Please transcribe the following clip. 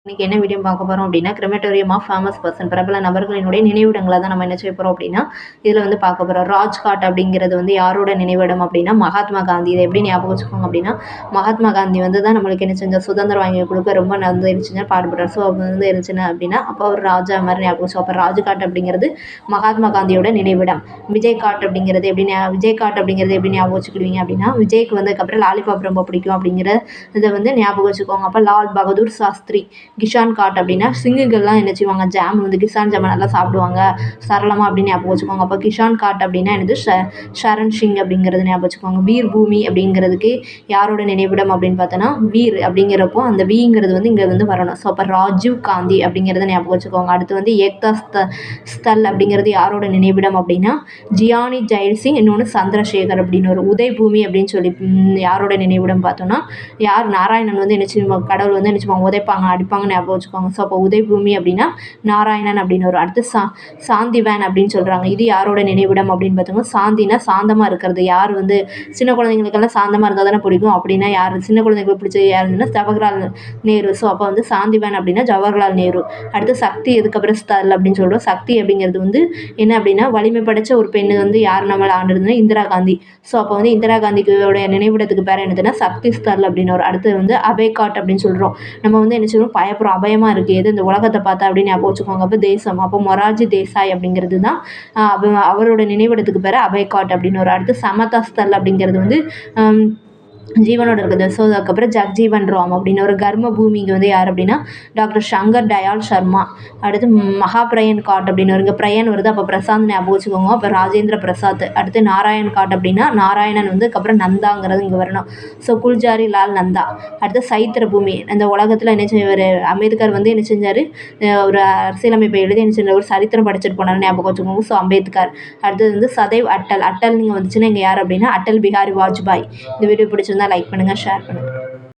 இன்னைக்கு என்ன வீடியோ பார்க்க போறோம் அப்படின்னா, கிரிமேட்டோரியம் ஆஃப் ஃபேமஸ் பர்சன் பிரபல நபர்களினுடைய நினைவிடங்களை தான் நம்ம என்ன செய்ய போறோம் அப்படின்னா, இதில் வந்து பார்க்க போறோம். ராஜ்காட் அப்படிங்கிறது வந்து யாரோட நினைவிடம் அப்படின்னா, மகாத்மா காந்தி. இதை எப்படி ஞாபகம் வச்சுக்கோங்க அப்படின்னா, மகாத்மா காந்தி வந்து தான் நம்மளுக்கு என்ன செஞ்சார், சுதந்திரம் வாங்கி கொடுக்க ரொம்ப வந்து இருந்துச்சுன்னா பாடுபடுறார். ஸோ அவர் வந்து இருந்துச்சுன்னா அப்படின்னா, அப்போ அவர் ராஜா மாதிரி ஞாபகம் வச்சு. அப்போ ராஜ்காட் அப்படிங்கிறது மகாத்மா காந்தியோட நினைவிடம். விஜய் காட் அப்படிங்கிறது எப்படி விஜய் காட் அப்படிங்கிறது எப்படி ஞாபகம் வச்சுக்கிடுவீங்க அப்படின்னா, விஜய்க்கு வந்ததுக்கப்புறம் லாலிபாப் ரொம்ப பிடிக்கும் அப்படிங்கிற இதை வந்து ஞாபகம் வச்சுக்கோங்க. அப்போ லால் பகதூர் சாஸ்திரி. கிஷான் காட் அப்படின்னா சிங்குகள்லாம் என்ன செய்வாங்க, ஜாம் வந்து கிசான் ஜாம் நல்லா சாப்பிடுவாங்க சரளமாக அப்படின்னு ஞாபகம் வச்சுக்கோங்க. அப்போ கிஷான் காட் அப்படின்னா என்னது, ஷரண் சிங் அப்படிங்கிறது ஞாபகம் வச்சுக்கோங்க. வீர் பூமி அப்படிங்கிறதுக்கு யாரோட நினைவிடம் அப்படின்னு பார்த்தோன்னா, வீர் அப்படிங்கிறப்போ அந்த வீங்கிறது வந்து இங்கே வந்து வரணும். ஸோ அப்போ ராஜீவ் காந்தி அப்படிங்கிறத ஞாபகம் வச்சுக்கோங்க. அடுத்து வந்து ஏக்தா ஸ்தல் அப்படிங்கிறது யாரோட நினைவிடம் அப்படின்னா, ஜியானி ஜெயில் சிங், இன்னொன்று சந்திரசேகர் அப்படின்னு ஒரு உதய் பூமி அப்படின்னு சொல்லி யாரோட நினைவிடம் பார்த்தோன்னா, யார் நாராயணன் வந்து என்ன செய்வாங்க, கடவுள் வந்து என்ன செய்வாங்க, உதைப்பாங்க அடிப்பாங்க ஞாபகம் வச்சுக்கோங்க. ஸோ அப்போ உதய் பூமி அப்படின்னா நாராயணன் அப்படின்னு ஒரு. அடுத்து சாந்திவேன் அப்படின்னு சொல்கிறாங்க. இது யாரோட நினைவிடம் அப்படின்னு பார்த்தோம்னா, சாந்தினா சாந்தமாக இருக்கிறது. யார் வந்து சின்ன குழந்தைங்களுக்கெல்லாம் சாந்தமாக இருந்தால் தானே பிடிக்கும். அப்படின்னா யார் சின்ன குழந்தைங்களுக்கு பிடிச்சது யாருன்னா ஜவஹர்லால் நேரு. ஸோ அப்போ வந்து சாந்திவேன் அப்படின்னா ஜவஹர்லால் நேரு. அடுத்து சக்தி, எதுக்கப்புறம் ஸ்தல் அப்படின்னு சொல்கிறோம். சக்தி அப்படிங்கிறது வந்து என்ன அப்படின்னா, வலிமை படைச்ச ஒரு பெண்ணு வந்து யார் நம்மளை ஆண்டுதுன்னா இந்திரா காந்தி. ஸோ அப்போ வந்து இந்திரா காந்திக்குடைய நினைவிடத்துக்கு பேர் என்னதுன்னா சக்தி ஸ்தல் அப்படின்னு ஒரு. அடுத்து வந்து அபேகாட் அப்படின்னு சொல்கிறோம். நம்ம வந்து என்ன சொல்கிறோம், பயப்புறம் அபயமாக இருக்குது எது இந்த உலகத்தை பார்த்தா அப்படின்னு ஞாபகம் வச்சுக்கோங்க. அப்போ தேசம், அப்போ மொரார்ஜி தேசாய் அப்படிங்கிறது தான் அவரோட நினைவிடத்துக்கு பேர் அபேகாட் அப்படின்னு ஒரு. அடுத்து சமதா ஸ்தல் அப்படிங்கிறது வந்து ஜீவனோட இருக்குது. ஸோ அதுக்கப்புறம் ஜக்ஜீவன் ராம் அப்படின்னு ஒரு. கர்ம பூமிக்கு வந்து யார் அப்படின்னா டாக்டர் சங்கர் தயாள் சர்மா. அடுத்து மகாபிரயன் காட் அப்படின்னு ஒரு. இங்கே பிரயன் வருது, அப்போ பிரசாந்த் ஞாபகம் வச்சுக்கோங்க. அப்போ ராஜேந்திர பிரசாத். அடுத்து நாராயண் காட் அப்படின்னா நாராயணன் வந்து அதுக்கப்புறம் நந்தாங்கிறது இங்கே வரணும். ஸோ குல்ஜாரி லால் நந்தா. அடுத்து சைத்திர பூமி. இந்த உலகத்தில் என்ன செய்வார், அம்பேத்கர் வந்து என்ன செஞ்சார், ஒரு அரசியலமைப்பை எழுதி என்ன செஞ்சார், ஒரு சரித்திரம் படிச்சுட்டு போனார் ஞாபகம் வச்சுக்கோங்க. ஸோ அம்பேத்கர். அடுத்தது வந்து சதைவ் அட்டல். அட்டல் நீங்கள் வந்துச்சுன்னா இங்கே யார் அப்படின்னா அட்டல் பிஹாரி வாஜ்பாய். இந்த வீடியோ பிடிச்சிருந்தா லைக் பண்ணுங்கள், ஷேர் பண்ணுங்கள்.